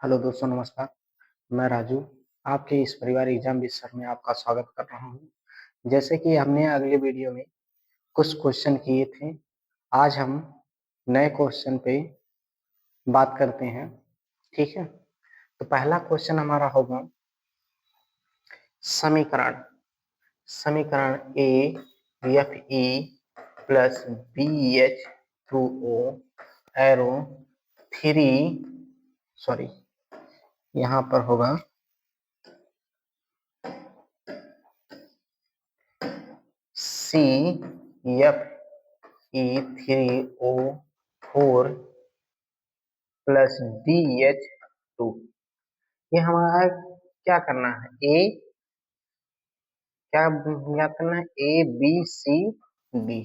Hello दोस्तों, नमस्कार। मैं राजू आपके इस परिवार एग्जाम विस्तार में आपका स्वागत कर रहा हूं। जैसे कि हमने अगले वीडियो में कुछ क्वेश्चन किए थे, आज हम नए क्वेश्चन पे बात करते हैं। ठीक है, तो पहला क्वेश्चन हमारा होगा समीकरण समीकरण A F E plus B H two O arrow three sorry यहाँ पर होगा C F E three O four plus D H two. ये हमारा क्या करना है, ए क्या याद करना है, ए बी सी डी।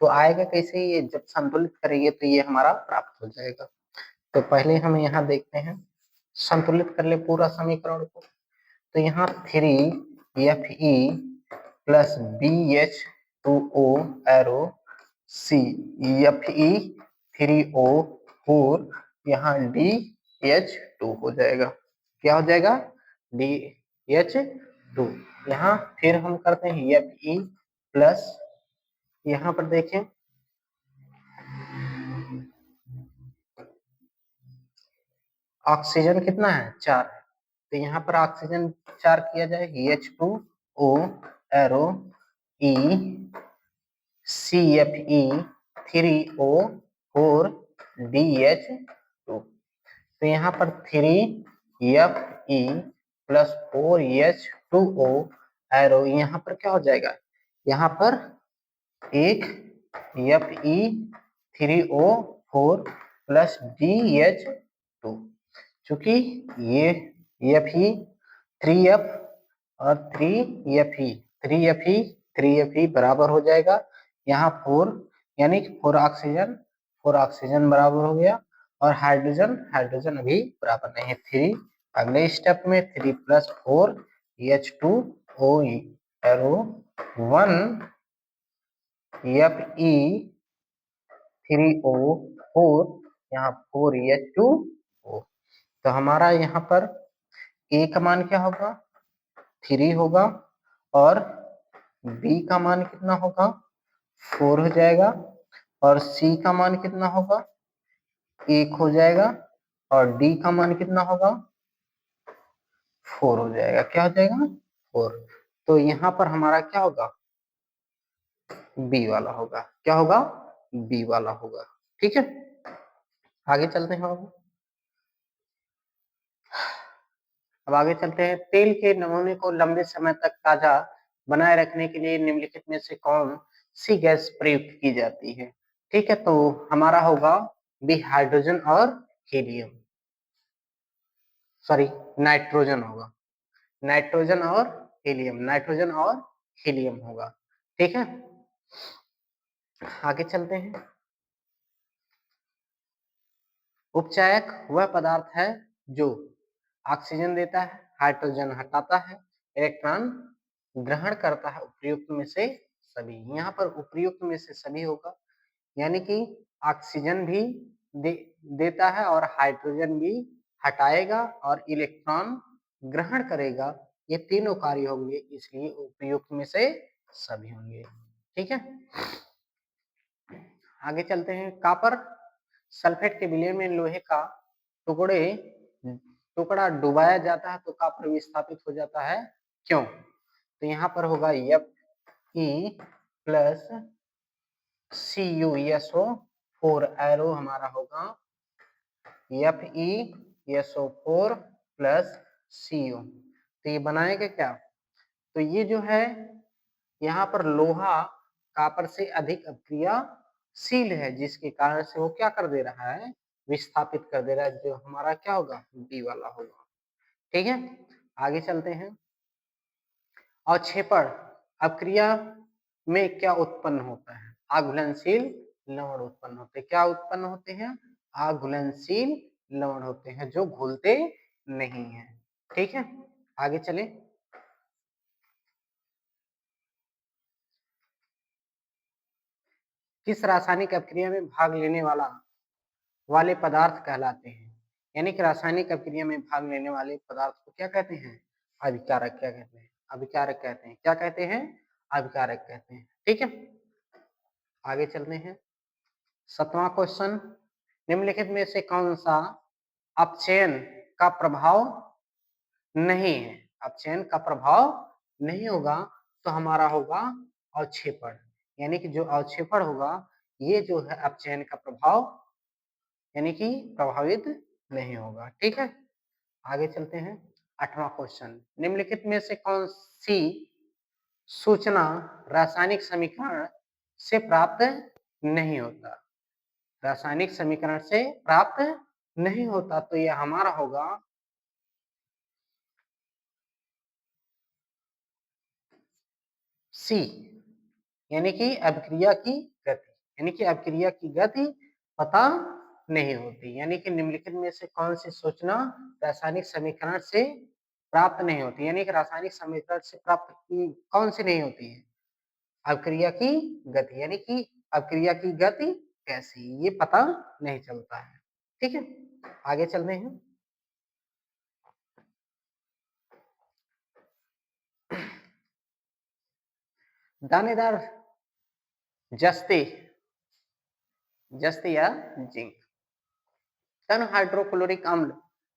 तो आएगा कैसे, ये जब संतुलित करेंगे तो ये हमारा प्राप्त हो जाएगा। तो पहले हम यहाँ देखते हैं, संतुलित कर ले पूरा समीकरण को। तो यहाँ three F E plus B H two O arrow C F E three O four, यहाँ डी एच टू हो जाएगा। क्या हो जाएगा, डी एच टू। यहाँ फिर हम करते हैं एफ ई प्लस, यहाँ पर देखें ऑक्सीजन कितना है, 4 है। तो यहाँ पर ऑक्सीजन 4 किया जाए, H two O arrow E C F E three O four D H two. तो यहाँ पर three F E plus four H two O arrow, यहाँ पर क्या हो जाएगा, यहाँ पर एक F E three O four plus D H two. चूंकि ये एफ ई थ्री एफ और three F E three F E बराबर हो जाएगा, यहाँ फोर यानी कि फोर ऑक्सीजन बराबर हो गया, और हाइड्रोजन अभी बराबर नहीं है, थ्री। अगले स्टेप में three plus four H two O arrow one F E three O four, यहाँ फोर एच टू ओ। तो हमारा यहाँ पर ए का मान क्या होगा, 3 होगा, और बी का मान कितना होगा, 4 हो जाएगा, और सी का मान कितना होगा, 1 हो जाएगा, और डी का मान कितना होगा, 4 हो जाएगा। क्या हो जाएगा, 4। तो यहाँ पर हमारा क्या होगा, बी वाला होगा। क्या होगा, बी वाला होगा। ठीक है, आगे चलते हैं। अब आगे चलते हैं, तेल के नमूने को लंबे समय तक ताजा बनाए रखने के लिए निम्नलिखित में से कौन सी गैस प्रयुक्त की जाती है। ठीक है, तो हमारा होगा बी हाइड्रोजन और हीलियम, सॉरी नाइट्रोजन होगा, नाइट्रोजन और हीलियम होगा। ठीक है, आगे चलते हैं। उपचायक वह पदार्थ है जो ऑक्सीजन देता है, हाइड्रोजन हटाता है, इलेक्ट्रॉन ग्रहण करता है। उपयुक्त में से सभी, यहाँ पर उपयुक्त में से सभी होगा, यानी कि ऑक्सीजन भी देता है और हाइड्रोजन भी हटाएगा और इलेक्ट्रॉन ग्रहण करेगा। ये तीनों कार्य होंगे, इसलिए उपयुक्त में से सभी होंगे। ठीक है, आगे चलते हैं। कॉपर सल्फेट के विलय में लोहे का टुकड़ा डुबाया जाता है तो कॉपर विस्थापित हो जाता है, क्यों। तो यहाँ पर होगा F E plus C U S O four arrow, हमारा होगा F E S O four plus C U. तो ये बनाएगा क्या, तो ये जो है यहाँ पर लोहा कॉपर से अधिक अक्रियाशील है, जिसके कारण से वो क्या कर दे रहा है, विस्थापित कर दे रहा है, जो हमारा क्या होगा, बी वाला होगा। ठीक है, आगे चलते हैं। अवक्षेपण अक्रिया में क्या उत्पन्न होता है, आघुलनशील लवण उत्पन्न होते हैं। क्या उत्पन्न होते हैं, आघुलनशील लवण होते हैं, जो घुलते नहीं है। ठीक है, आगे चले। किस रासायनिक अभिक्रिया में भाग लेने वाले पदार्थ कहलाते हैं। यानी कि रासायनिक अभिक्रिया में भाग लेने वाले पदार्थ को क्या कहते हैं? अभिकारक क्या कहते हैं? अभिकारक कहते हैं। क्या कहते हैं? अभिकारक कहते हैं। ठीक है, आगे चलते हैं। 7वां क्वेश्चन, निम्नलिखित में से कौन सा अपचयन का प्रभाव नहीं है? अपचयन का प्रभाव नहीं होगा तो हमारा होगा अवक्षेपण, यानी कि जो अवक्षेपण होगा ये जो है अपचयन का प्रभाव यानी कि प्रभावित नहीं होगा। ठीक है, आगे चलते हैं। 8वां क्वेश्चन, निम्नलिखित में से कौन सी सूचना रासायनिक समीकरण से प्राप्त नहीं होता? रासायनिक समीकरण से प्राप्त नहीं होता तो यह हमारा होगा सी, यानी कि अभिक्रिया की गति, यानी कि अभिक्रिया की गति पता नहीं होती। यानी कि निम्नलिखित में से कौन सी सूचना रासायनिक समीकरण से प्राप्त नहीं होती? यानी कि रासायनिक समीकरण से प्राप्त कौन सी नहीं होती है? अभिक्रिया की गति, यानी कि अभिक्रिया की गति कैसी, ये पता नहीं चलता है। ठीक है, आगे चलते हैं। दानेदार जस्ते जस्ते या जिंक तन हाइड्रोक्लोरिक अम्ल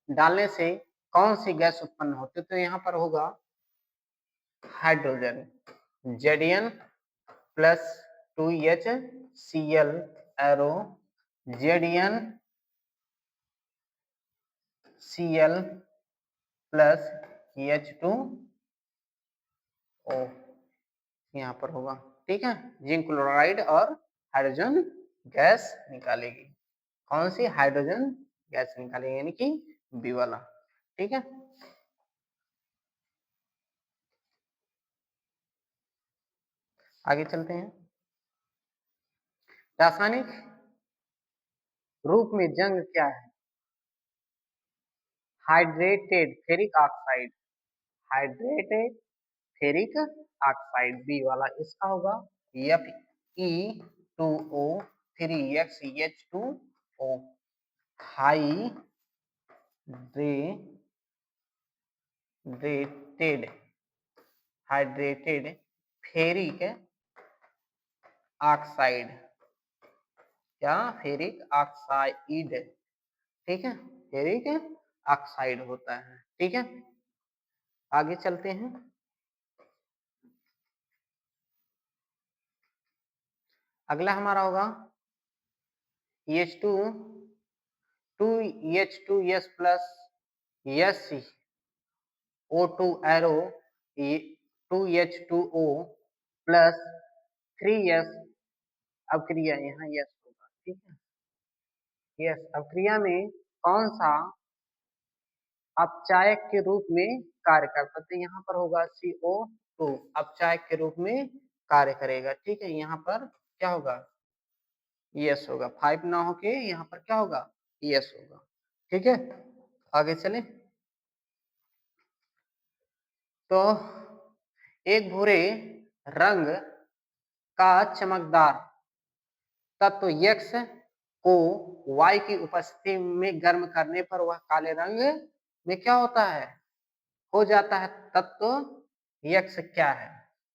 डालने से कौन सी गैस उत्पन्न होती है? तो यहाँ पर होगा हाइड्रोजन, जेडियन प्लस 2HCl एरो जेडियन Cl प्लस H2O यहाँ पर होगा। ठीक है, जिंक क्लोराइड और हाइड्रोजन गैस निकालेगी। कौन सी? हाइड्रोजन गैस निकालेगी, यानी कि बी वाला। ठीक है, आगे चलते हैं। रासायनिक रूप में जंग क्या है? Hydrated ferric oxide, hydrated ferric oxide B वाला इसका होगा Fe2O3CH2O hydrated hydrated ferric oxide, क्या? Ferric oxide. ठीक है, फेरिक ऑक्साइड होता है। ठीक है, आगे चलते हैं। अगला हमारा होगा H2 2H2S plus SO2 arrow 2H2O plus 3S अवक्रिया, यहाँ यस होगा। ठीक है, यस अवक्रिया में कौन सा अपचायक के रूप में कार्य करता है? तो यहाँ पर होगा CO2 अपचायक के रूप में कार्य करेगा। ठीक है, यहाँ पर क्या होगा? यस होगा। 5 ना होके यहाँ पर क्या होगा? यस होगा। ठीक है, आगे चलें। तो एक भूरे रंग का चमकदार तत्व X को Y की उपस्थिति में गर्म करने पर वह काले रंग में क्या होता है? हो जाता है। तत्व X क्या है?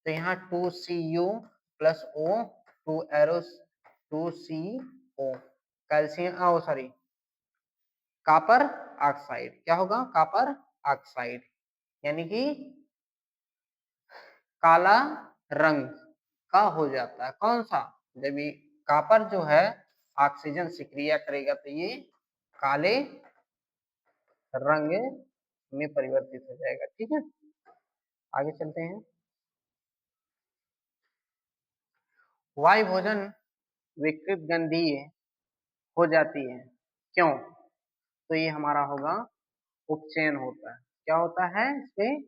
तो यहाँ 2Cu plus O 2 arrow 2CO calcium sorry copper oxide, क्या होगा? कॉपर ऑक्साइड, यानी कि काला रंग का हो जाता है। कौन सा? जब ये कॉपर जो है ऑक्सीजन से क्रिया करेगा तो ये काले रंग में परिवर्तित हो जाएगा। ठीक है, आगे चलते हैं। वायु भोजन विकृत गंधीय हो जाती है, क्यों? तो ये हमारा होगा उपचयन होता है। क्या होता है? इसमें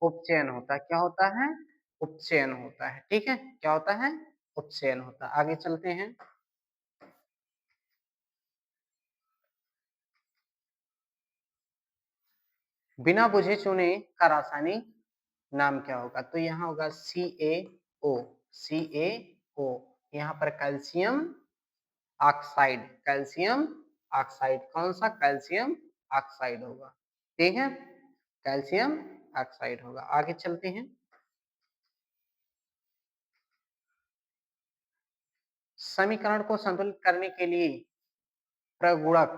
उपचयन होता है। क्या होता है? उपचयन होता है। ठीक है, क्या होता है? उपचयन होता है। आगे चलते हैं। बिना बुझे चूने का रासायनिक नाम क्या होगा? तो यहाँ होगा CaO, CaO यहाँ पर कैल्शियम ऑक्साइड, कैल्शियम ऑक्साइड। कौन सा? कैल्शियम ऑक्साइड होगा। ठीक है, कैल्शियम ऑक्साइड होगा। आगे चलते हैं। समीकरण को संतुलित करने के लिए प्रगुणक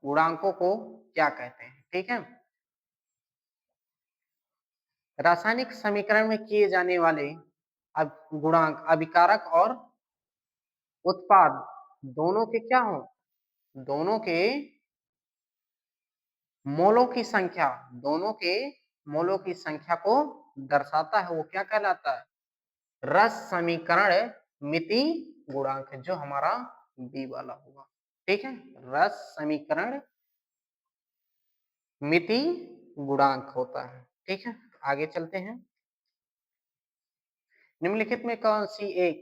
गुणांकों को क्या कहते हैं? ठीक है, रासायनिक समीकरण में किए जाने वाले गुणांक अभिकारक और उत्पाद दोनों के क्या हो? दोनों के मोलों की संख्या, दोनों के मोलों की संख्या को दर्शाता है। वो क्या कहलाता है? रस समीकरण मिति गुणांक, जो हमारा बी वाला होगा। ठीक है, रस समीकरण मिति गुणांक होता है। ठीक है, आगे चलते हैं। निम्नलिखित में कौन सी एक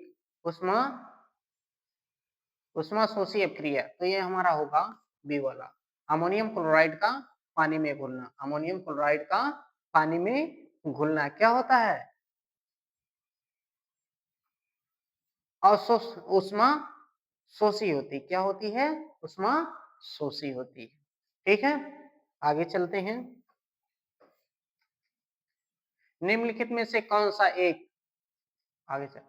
उष्मा शोषी अभिक्रिया? तो ये हमारा होगा बी वाला, अमोनियम क्लोराइड का पानी में घुलना। अमोनियम क्लोराइड का पानी में घुलना क्या होता है? उष्मा शोषी होती। क्या होती है? उष्मा शोषी होती है। ठीक है, आगे चलते हैं। निम्नलिखित में से कौन सा एक, आगे चल,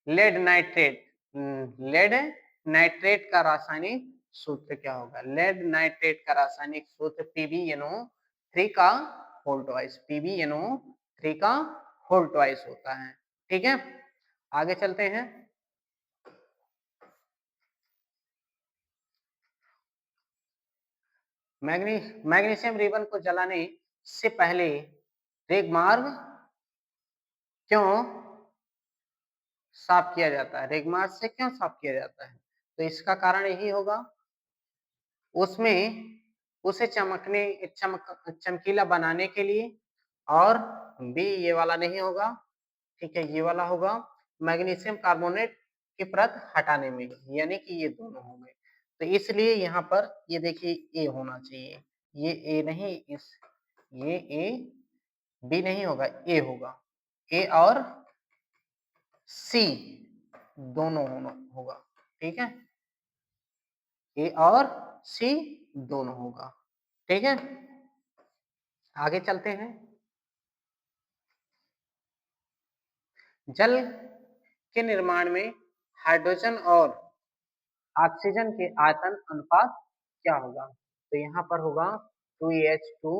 लेड नाइट्रेट का रासायनिक सूत्र क्या होगा? लेड नाइट्रेट का रासायनिक सूत्र PbNO3 का होल ट्वाइस, PbNO3 का होल ट्वाइस होता है। ठीक है, आगे चलते हैं। मैग्नीशियम रिबन को जलाने से पहले रेगमार्ग क्यों साफ किया जाता है? रेगमार्ग से क्यों साफ किया जाता है? तो इसका कारण यही होगा, उसमें उसे चमकीला बनाने के लिए। और बी ये वाला नहीं होगा, ठीक है, ये वाला होगा मैग्नीशियम कार्बोनेट की परत हटाने में, यानी कि ये दोनों हो गए। तो इसलिए यहाँ पर ये देखिए ए होना चाहिए, ये ए नहीं, ये ए बी नहीं होगा, ए होगा। ए और सी दोनों होगा। ठीक है, ए और सी दोनों होगा। ठीक है, आगे चलते हैं। जल के निर्माण में हाइड्रोजन और ऑक्सीजन के आयतन अनुपात क्या होगा? तो यहाँ पर होगा 2H2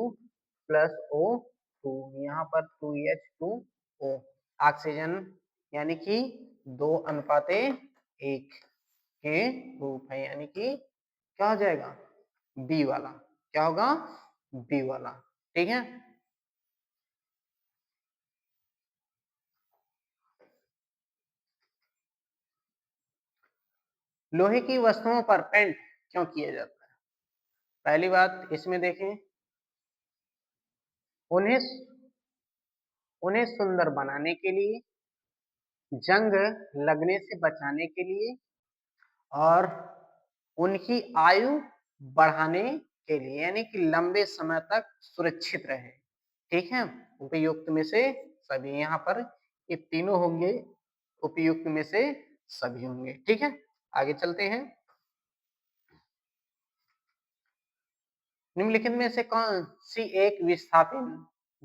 प्लस O2, यहाँ पर 2H2O। ऑक्सीजन यानी कि 2:1 के रूप है, यानी कि क्या हो जाएगा? बी वाला। क्या होगा? बी वाला। ठीक है, लोहे की वस्तुओं पर पेंट क्यों किया जाता है? पहली बात इसमें देखें, उन्हें उन्हें सुंदर बनाने के लिए, जंग लगने से बचाने के लिए, और उनकी आयु बढ़ाने के लिए, यानी कि लंबे समय तक सुरक्षित रहे। ठीक है, उपयुक्त में से सभी, यहाँ पर ये तीनों होंगे, उपयुक्त में से सभी होंगे। ठीक है, आगे चलते हैं। निम्नलिखित में से कौन सी एक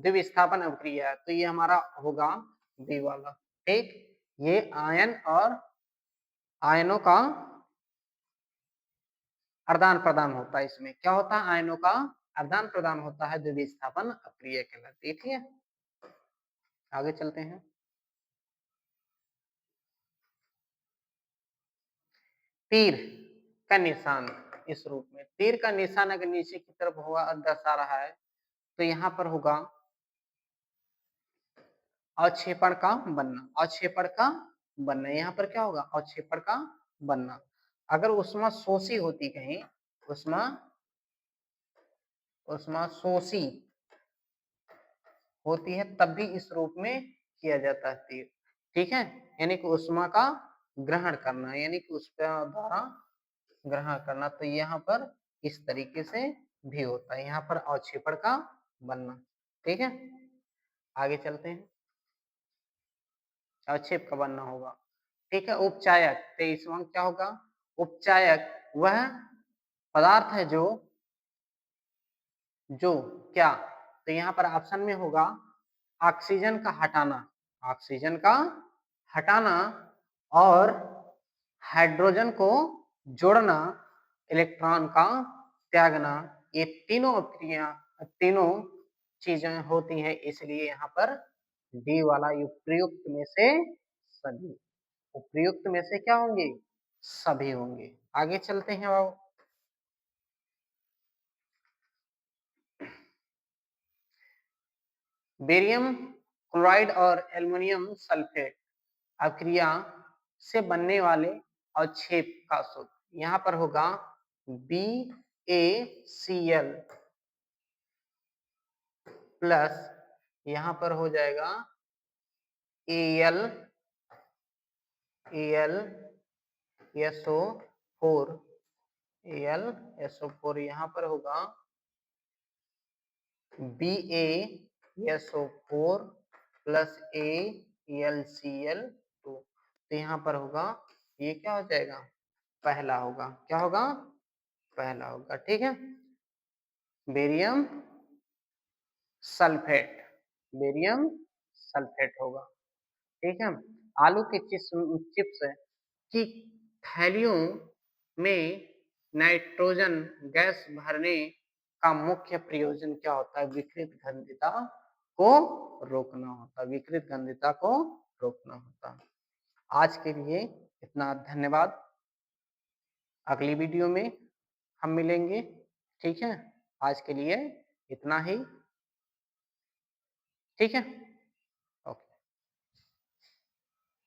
द्विविस्थापन अभिक्रिया है? तो ये हमारा होगा बी वाला। ठीक, ये आयन और आयनों का आदान प्रदान होता है। इसमें क्या होता है? आयनों का आदान प्रदान होता है, द्विविस्थापन अभिक्रिया कहलाती है। ठीक है, आगे चलते हैं। तीर का निशान इस रूप में, तीर का निशान अगर नीचे की तरफ होगा, दर्शा रहा है, तो यहाँ पर होगा अवक्षेपण का बनना, अवक्षेपण का बनना। यहाँ पर क्या होगा? अवक्षेपण का बनना। अगर उष्मा शोषी होती कहीं, उष्मा उष्मा शोषी होती है, तब भी इस रूप में किया जाता है तीर। ठीक है, यानी कि उष्मा का ग्रहण करना, यानी कि उस द्वारा ग्रहण करना। तो यहाँ पर इस तरीके से भी होता है, यहाँ पर अवक्षेपण का बनना। ठीक है, आगे चलते हैं। अवक्षेप का बनना होगा। ठीक है, उपचायक 23वां क्या होगा? उपचायक वह पदार्थ है जो क्या, तो यहाँ पर ऑप्शन में होगा ऑक्सीजन का हटाना, ऑक्सीजन का हटाना और हाइड्रोजन को जोड़ना, इलेक्ट्रॉन का त्यागना। ये तीनों क्रिया, तीनों चीजें होती हैं, इसलिए यहाँ पर डी वाला उपयुक्त में से सभी, उपयुक्त में से क्या होंगे, सभी होंगे। आगे चलते हैं बाबू। बेरियम क्लोराइड और एल्युमिनियम सल्फेट अभिक्रिया से बनने वाले अवक्षेप का सूत्र यहाँ पर होगा BaCl प्लस यहाँ पर हो जाएगा AlSO4, AlSO4 यहाँ पर होगा BaSO4 प्लस AlCl2, तो यहाँ पर होगा, ये क्या हो जाएगा, पहला होगा, क्या होगा, पहला होगा। ठीक है, बेरियम सल्फेट, बेरियम सल्फेट होगा। ठीक है, आलू के चिप्स की थैलियों में नाइट्रोजन गैस भरने का मुख्य प्रयोजन क्या होता है, विकृत गंधिता को रोकना होता है, विकृत गंधिता को रोकना होता है। आज के लिए इतना, धन्यवाद। अगली वीडियो में हम मिलेंगे। ठीक है, आज के लिए इतना ही। ठीक है।